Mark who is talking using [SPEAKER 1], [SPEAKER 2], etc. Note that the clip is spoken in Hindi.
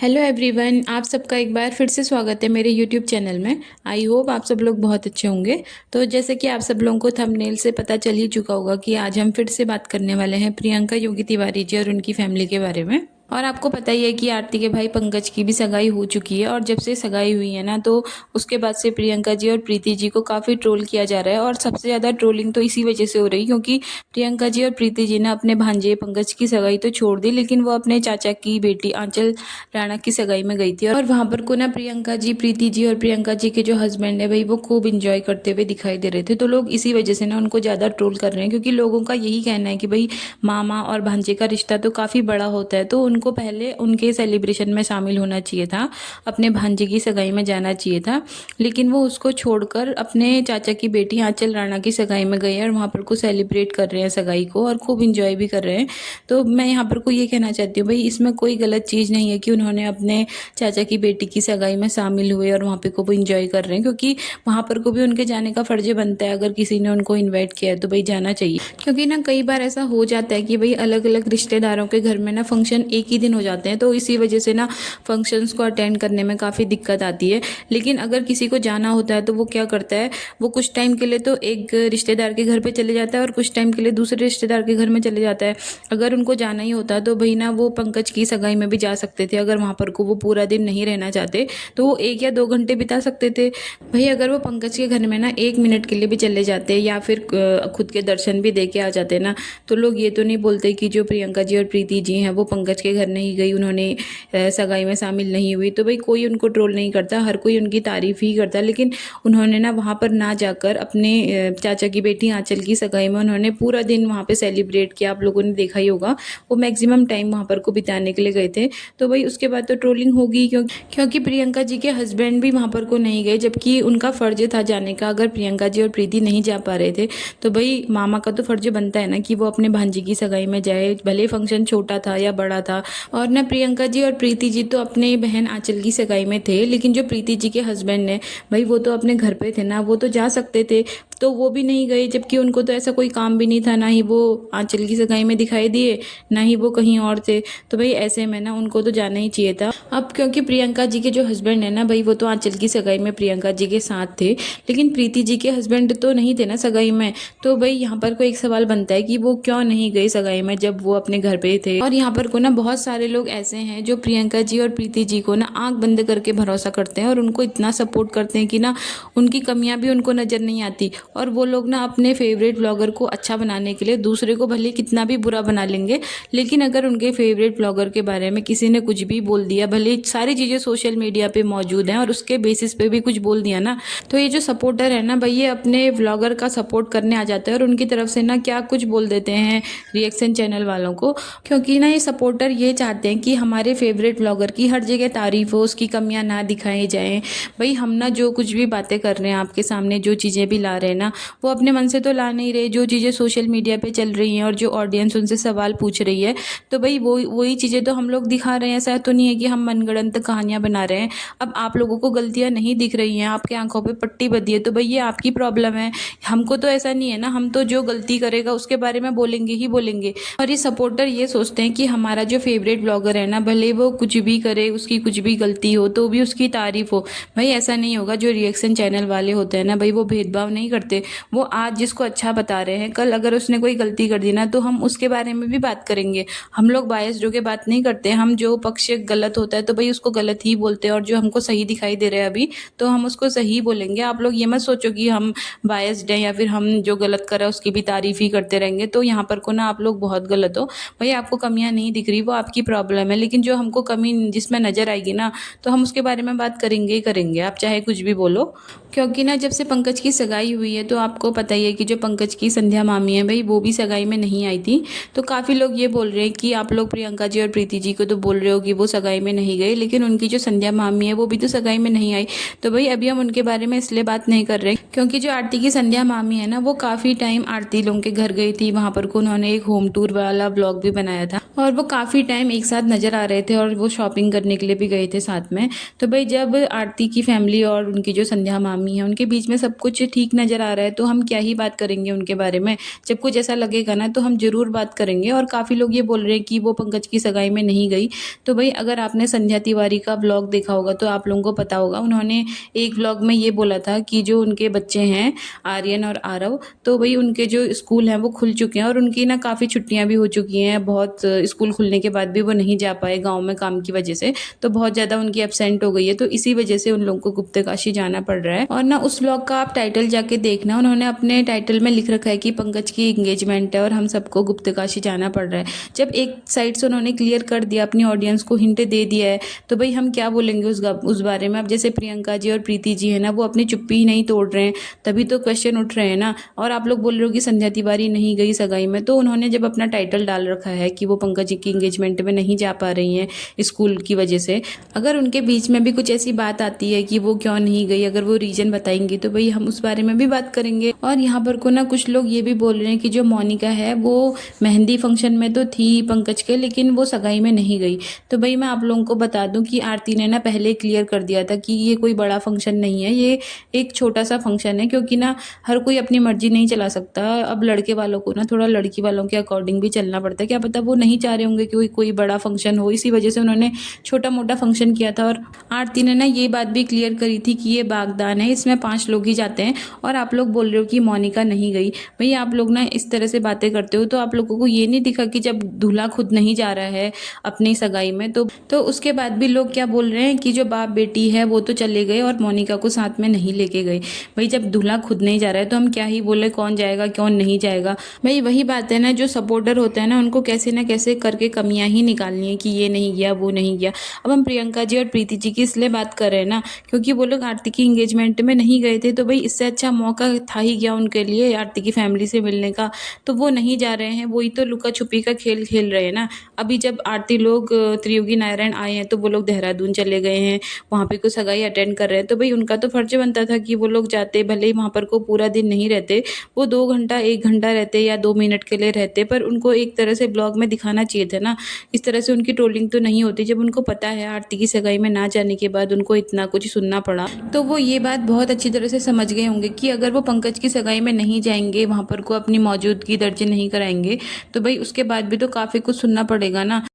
[SPEAKER 1] हेलो एवरीवन, आप सबका एक बार फिर से स्वागत है मेरे यूट्यूब चैनल में। आई होप आप सब लोग बहुत अच्छे होंगे। तो जैसे कि आप सब लोगों को थंबनेल से पता चल ही चुका होगा कि आज हम फिर से बात करने वाले हैं प्रियंका योगी तिवारी जी और उनकी फैमिली के बारे में। और आपको पता ही है कि आरती के भाई पंकज की भी सगाई हो चुकी है, और जब से सगाई हुई है ना, तो उसके बाद से प्रियंका जी और प्रीति जी को काफ़ी ट्रोल किया जा रहा है। और सबसे ज़्यादा ट्रोलिंग तो इसी वजह से हो रही है क्योंकि प्रियंका जी और प्रीति जी ने अपने भांजे पंकज की सगाई तो छोड़ दी, लेकिन वो अपने चाचा की बेटी आंचल राणा की सगाई में गई थी। और वहां पर को ना प्रियंका जी, प्रीति जी और प्रियंका जी के जो हस्बैंड है भाई, वो खूब इंजॉय करते हुए दिखाई दे रहे थे। तो लोग इसी वजह से ना उनको ज़्यादा ट्रोल कर रहे हैं, क्योंकि लोगों का यही कहना है कि भाई मामा और भांजे का रिश्ता तो काफ़ी बड़ा होता है, तो उनको पहले उनके सेलिब्रेशन में शामिल होना चाहिए था, अपने भांजे की सगाई में जाना चाहिए था। लेकिन वो उसको छोड़कर अपने चाचा की बेटी आंचल राणा की सगाई में गए और वहाँ पर को सेलिब्रेट कर रहे हैं सगाई को, और खूब इंजॉय भी कर रहे हैं। तो मैं यहाँ पर को ये कहना चाहती हूँ भाई, इसमें कोई गलत चीज़ नहीं है कि उन्होंने अपने चाचा की बेटी की सगाई में शामिल हुए और वहाँ पे को वो इंजॉय कर रहे हैं, क्योंकि वहाँ पर को भी उनके जाने का फर्ज बनता है। अगर किसी ने उनको इन्वाइट किया है तो भाई जाना चाहिए, क्योंकि ना कई बार ऐसा हो जाता है कि भाई अलग अलग रिश्तेदारों के घर में ना फंक्शन एक ही दिन हो जाते हैं, तो इसी वजह से ना फंक्शंस को अटेंड करने में काफ़ी दिक्कत आती है। लेकिन अगर किसी को जाना होता है तो वो क्या करता है, वो कुछ टाइम के लिए तो एक रिश्तेदार के घर पे चले जाता है और कुछ टाइम के लिए दूसरे रिश्तेदार के घर में चले जाता है। अगर उनको जाना ही होता तो भाई ना वो पंकज की सगाई में भी जा सकते थे। अगर वहाँ पर को वो पूरा दिन नहीं रहना चाहते तो वो 1 या 2 घंटे बिता सकते थे। भाई अगर वो पंकज के घर में ना 1 मिनट के लिए भी चले जाते या फिर खुद के दर्शन भी दे के आ जाते ना, तो लोग ये तो नहीं बोलते कि जो प्रियंका जी और प्रीति जी हैं वो पंकज के घर नहीं गई, उन्होंने सगाई में शामिल नहीं हुई। तो भाई कोई उनको ट्रोल नहीं करता, हर कोई उनकी तारीफ ही करता। लेकिन उन्होंने ना वहाँ पर ना जाकर अपने चाचा की बेटी आंचल की सगाई में उन्होंने पूरा दिन वहाँ पे सेलिब्रेट किया। आप लोगों ने देखा ही होगा, वो मैक्सिमम टाइम वहाँ पर को बिताने के लिए गए थे। तो भाई उसके बाद तो ट्रोलिंग होगी, क्योंकि प्रियंका जी के हस्बैंड भी वहाँ पर को नहीं गए, जबकि उनका फर्ज था जाने का। अगर प्रियंका जी और प्रीति नहीं जा पा रहे थे तो भाई मामा का तो फर्ज बनता है ना कि वो अपने भांजी की सगाई में जाए, भले फंक्शन छोटा था या बड़ा था। और ना प्रियंका जी और प्रीति जी तो अपने बहन आंचल की सगाई में थे, लेकिन जो प्रीति जी के हस्बैंड ने भाई वो तो अपने घर पे थे ना, वो तो जा सकते थे, तो वो भी नहीं गए। जबकि उनको तो ऐसा कोई काम भी नहीं था, ना ही वो आंचल की सगाई में दिखाई दिए, ना ही वो कहीं और थे। तो भाई ऐसे में ना उनको तो जाना ही चाहिए था। अब क्योंकि प्रियंका जी के जो हस्बैंड है ना भाई, वो तो आंचल की सगाई में प्रियंका जी के साथ थे, लेकिन प्रीति जी के हस्बैंड तो नहीं थे ना सगाई में। तो भाई यहाँ पर कोई एक सवाल बनता है कि वो क्यों नहीं गए सगाई में जब वो अपने घर पे थे। और यहाँ पर को ना बहुत सारे लोग ऐसे हैं जो प्रियंका जी और प्रीति जी को ना आंख बंद करके भरोसा करते हैं और उनको इतना सपोर्ट करते हैं कि ना उनकी कमियां भी उनको नजर नहीं आती। और वो लोग ना अपने फेवरेट ब्लॉगर को अच्छा बनाने के लिए दूसरे को भले कितना भी बुरा बना लेंगे, लेकिन अगर उनके फेवरेट ब्लॉगर के बारे में किसी ने कुछ भी बोल दिया, भले सारी चीज़ें सोशल मीडिया पे मौजूद हैं और उसके बेसिस पे भी कुछ बोल दिया ना, तो ये जो सपोर्टर है ना भाई, ये अपने व्लॉगर का सपोर्ट करने आ जाते हैं और उनकी तरफ से ना क्या कुछ बोल देते हैं रिएक्शन चैनल वालों को। क्योंकि ना ये सपोर्टर ये चाहते हैं कि हमारे फेवरेट व्लॉगर की हर जगह तारीफ हो, उसकी कमियां ना दिखाई जाएं। भाई हम ना जो कुछ भी बातें कर रहे हैं आपके सामने, जो चीज़ें भी ला रहे हैं ना, वो अपने मन से तो ला नहीं रहे। जो चीज़ें सोशल मीडिया पे चल रही हैं और जो ऑडियंस उनसे सवाल पूछ रही है, तो भाई वही चीज़ें तो हम लोग दिखा रहे हैं। ऐसा तो नहीं है कि हम मनगढ़ंत कहानियां बना रहे हैं। अब आप लोगों को गलतियां नहीं दिख रही हैं, आपके आंखों पे पट्टी बंधी है, तो भाई ये आपकी प्रॉब्लम है। हमको तो ऐसा नहीं है ना, हम तो जो गलती करेगा उसके बारे में बोलेंगे ही बोलेंगे। और ये सपोर्टर ये सोचते हैं कि हमारा जो फेवरेट ब्लॉगर है ना, भले वो कुछ भी करे, उसकी कुछ भी गलती हो तो भी उसकी तारीफ हो। भाई ऐसा नहीं होगा। जो रिएक्शन चैनल वाले होते हैं ना भाई, वो भेदभाव नहीं करते। वो आज जिसको अच्छा बता रहे हैं, कल अगर उसने कोई गलती कर दी ना तो हम उसके बारे में भी बात करेंगे। हम लोग बायस होकर बात नहीं करते। हम जो पक्ष गलत होता है तो भाई उसको गलत ही बोलते हैं, और जो हमको सही दिखाई दे रहा है अभी तो हम उसको सही बोलेंगे। आप लोग ये मत सोचो कि हम बायस्ड हैं या फिर हम जो गलत कर रहे हैं उसकी भी तारीफ ही करते रहेंगे। तो यहाँ पर को ना आप लोग बहुत गलत हो। भाई आपको कमियां नहीं दिख रही, वो आपकी प्रॉब्लम है, लेकिन जो हमको कमी जिसमें नजर आएगी ना, तो हम उसके बारे में बात करेंगे ही करेंगे, आप चाहे कुछ भी बोलो। क्योंकि ना जब से पंकज की सगाई हुई है तो आपको पता ही है कि जो पंकज की संध्या मामी है भाई, वो भी सगाई में नहीं आई थी। तो काफ़ी लोग ये बोल रहे हैं कि आप लोग प्रियंका जी और प्रीति जी को तो बोल रहे हो कि वो सगाई में नहीं गए, लेकिन उनकी जो संध्या मामी है वो भी तो सगाई में नहीं आई। तो भाई अभी हम उनके बारे में इसलिए बात नहीं कर रहे क्योंकि जो आरती की संध्या मामी है ना, वो काफ़ी टाइम आरती लोगों के घर गई थी। वहाँ पर को उन्होंने एक होम टूर वाला ब्लॉग भी बनाया था और वो काफ़ी टाइम एक साथ नज़र आ रहे थे और वो शॉपिंग करने के लिए भी गए थे साथ में। तो भाई जब आरती की फैमिली और उनकी जो संध्या मामी है, उनके बीच में सब कुछ ठीक नज़र आ आ रहा है तो हम क्या ही बात करेंगे उनके बारे में। जब कुछ ऐसा लगेगा ना तो हम ज़रूर बात करेंगे। और काफ़ी लोग ये बोल रहे हैं कि वो पंकज की सगाई में नहीं गई। तो भई अगर आपने संध्या तिवारी का व्लॉग देखा होगा तो आप लोगों को पता होगा, उन्होंने एक व्लॉग में ये बोला था कि जो उनके बच्चे हैं आर्यन और आरव, तो भई उनके जो स्कूल हैं वो खुल चुके हैं और उनकी ना काफ़ी छुट्टियाँ भी हो चुकी हैं। बहुत स्कूल खुलने के बाद भी वो नहीं जा पाए गाँव में काम की वजह से, तो बहुत ज़्यादा उनकी एब्सेंट हो गई है। तो इसी वजह से उन लोगों को गुप्तकाशी जाना पड़ रहा है। और ना उस व्लॉग का आप टाइटल जाके देखना, उन्होंने अपने टाइटल में लिख रखा है कि पंकज की एंगेजमेंट है और हम सबको गुप्तकाशी जाना पड़ रहा है। जब एक साइड से उन्होंने क्लियर कर दिया, अपनी ऑडियंस को हिंट दे दिया है, तो भाई हम क्या बोलेंगे उस बारे में। अब जैसे प्रियंका जी और प्रीति जी है ना, वो अपनी चुप्पी ही नहीं तोड़ रहे हैं, तभी तो क्वेश्चन उठ रहे हैं ना। और आप लोग बोल रहे हो कि संध्या तिवारी नहीं गई सगाई में, तो उन्होंने जब अपना टाइटल डाल रखा है कि वो पंकज जी की एंगेजमेंट में नहीं जा पा रही हैं स्कूल की वजह से, अगर उनके बीच में भी कुछ ऐसी बात आती है कि वो क्यों नहीं गई, अगर वो रीजन बताएंगी तो भाई हम उस बारे में भी बात करेंगे। और यहाँ पर को ना कुछ लोग ये भी बोल रहे हैं कि जो मोनिका है वो मेहंदी फंक्शन में तो थी पंकज के, लेकिन वो सगाई में नहीं गई। तो भाई मैं आप लोगों को बता दूं कि आरती ने ना पहले क्लियर कर दिया था कि ये कोई बड़ा फंक्शन नहीं है, ये एक छोटा सा फंक्शन है। क्योंकि ना हर कोई अपनी मर्जी नहीं चला सकता। अब लड़के वालों को ना थोड़ा लड़की वालों के अकॉर्डिंग भी चलना पड़ता है। क्या पता वो नहीं चाह रहे होंगे कि कोई बड़ा फंक्शन हो, इसी वजह से उन्होंने छोटा मोटा फंक्शन किया था। और आरती ने ना ये बात भी क्लियर करी थी कि ये बागदान है, इसमें 5 लोग ही जाते हैं। और आप लोग बोल रहे हो कि मोनिका नहीं गई। भाई आप लोग ना इस तरह से बातें करते हो, तो आप लोगों को ये नहीं दिखा कि जब दूल्हा खुद नहीं जा रहा है अपनी सगाई में, तो उसके बाद भी लोग क्या बोल रहे हैं कि जो बाप बेटी है वो तो चले गए और मोनिका को साथ में नहीं लेके गए। भाई जब दूल्हा खुद नहीं जा रहा है तो हम क्या ही बोले कौन जाएगा कौन नहीं जाएगा। भाई वही बात है ना, जो सपोर्टर होता है ना उनको कैसे ना कैसे करके कमियां ही निकालनी है कि ये नहीं गया वो नहीं गया। अब हम प्रियंका जी और प्रीति जी की इसलिए बात कर रहे हैं ना क्योंकि वो लोग आरती की एंगेजमेंट में नहीं गए थे। तो भाई इससे अच्छा मौका था ही क्या उनके लिए आरती की फैमिली से मिलने का। तो वो नहीं जा रहे हैं, वही तो लुका छुपी का खेल खेल रहे हैं ना। अभी जब आरती लोग त्रियोगी नारायण आए हैं तो वो लोग देहरादून चले गए हैं, वहाँ पे कुछ सगाई अटेंड कर रहे हैं। तो भाई उनका तो फर्ज बनता था कि वो लोग जाते, भले ही वहाँ पर को पूरा दिन नहीं रहते, वो 2 घंटा 1 घंटा रहते या 2 मिनट के लिए रहते, पर उनको एक तरह से ब्लॉग में दिखाना चाहिए था ना। इस तरह से उनकी ट्रोलिंग तो नहीं होती। जब उनको पता है आरती की सगाई में ना जाने के बाद उनको इतना कुछ सुनना पड़ा, तो वो ये बात बहुत अच्छी तरह से समझ गए होंगे कि अगर वो पंकज की सगाई में नहीं जाएंगे, वहाँ पर को अपनी मौजूदगी दर्ज नहीं कराएंगे, तो भाई उसके बाद भी तो काफ़ी कुछ सुनना पड़ेगा ना।